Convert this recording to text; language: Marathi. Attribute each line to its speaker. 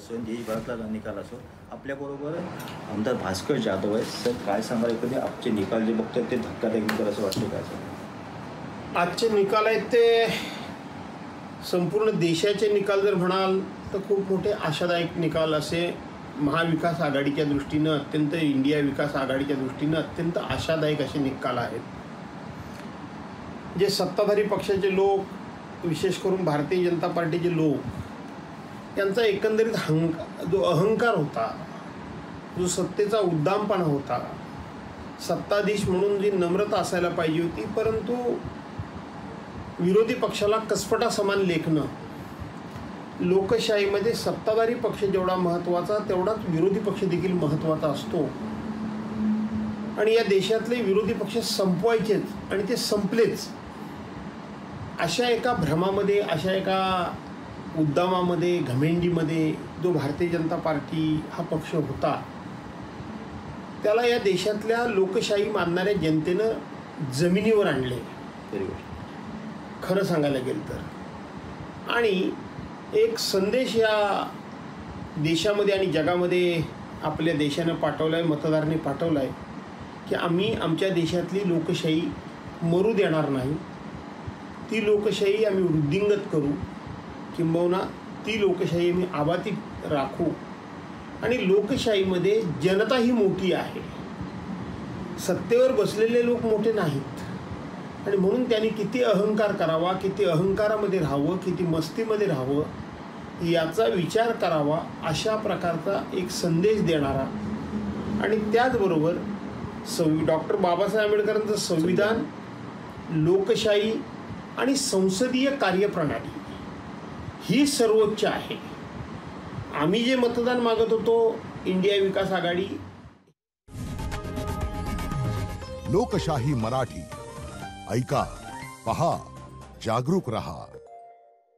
Speaker 1: असो, देशभरातला निकाल असो, आपल्याबरोबर आमदार भास्कर जाधव आहेत. सर काय सांगाल, कधी आजचे निकाल जे बघतात ते धक्कादायक निकाल असं वाटतं काय सर?
Speaker 2: आजचे निकाल आहेत ते संपूर्ण देशाचे निकाल जर म्हणाल तर खूप मोठे आशादायक निकाल असे महाविकास आघाडीच्या दृष्टीनं अत्यंत इंडिया विकास आघाडीच्या दृष्टीनं अत्यंत आशादायक असे निकाल आहेत. जे सत्ताधारी पक्षाचे लोक, विशेष करून भारतीय जनता पार्टीचे लोक, यांचा एकंदरीत जो अहंकार होता, जो सत्तेचा उद्दामपणा होता, सत्ताधीश म्हणून जी नम्रता असायला पाहिजे होती, परंतु विरोधी पक्षाला कसपटा समान लेखणं, लोकशाहीमध्ये सत्ताधारी पक्ष जेवढा महत्त्वाचा तेवढाच विरोधी पक्ष देखील महत्त्वाचा असतो. आणि या देशातले विरोधी पक्ष संपवायचेच आणि ते संपलेच, अशा एका भ्रमामध्ये, अशा एका उद्दामामध्ये, घमेंडीमध्ये जो भारतीय जनता पार्टी हा पक्ष होता, त्याला या देशातल्या लोकशाही मानणाऱ्या जनतेनं जमिनीवर आणले खरं सांगायला गेलं तर. आणि एक संदेश या देशामध्ये आणि जगामध्ये आपल्या देशानं पाठवला आहे, मतदारांनी पाठवला आहे की आम्ही आमच्या देशातली लोकशाही मरू देणार नाही. ती लोकशाही आम्ही वृद्धिंगत करू, किंबहुना ती लोकशाही आम्ही आबातीत राखू. आणि लोकशाहीमध्ये जनता ही मोठी आहे, सत्तेवर बसलेले लोक मोठे नाहीत. आणि म्हणून त्यांनी किती अहंकार करावा, किती अहंकारामध्ये राहावं, किती मस्तीमध्ये राहावं याचा विचार करावा, अशा प्रकारचा एक संदेश देणारा. आणि त्याचबरोबर डॉक्टर बाबासाहेब आंबेडकरांचं संविधान, लोकशाही आणि संसदीय कार्यप्रणाली ही सर्वोच्च आहे. आम्ही जे मतदान मागत होतो, इंडिया विकास आघाडी.
Speaker 3: लोकशाही मराठी ऐका, पहा, जागरूक रहा.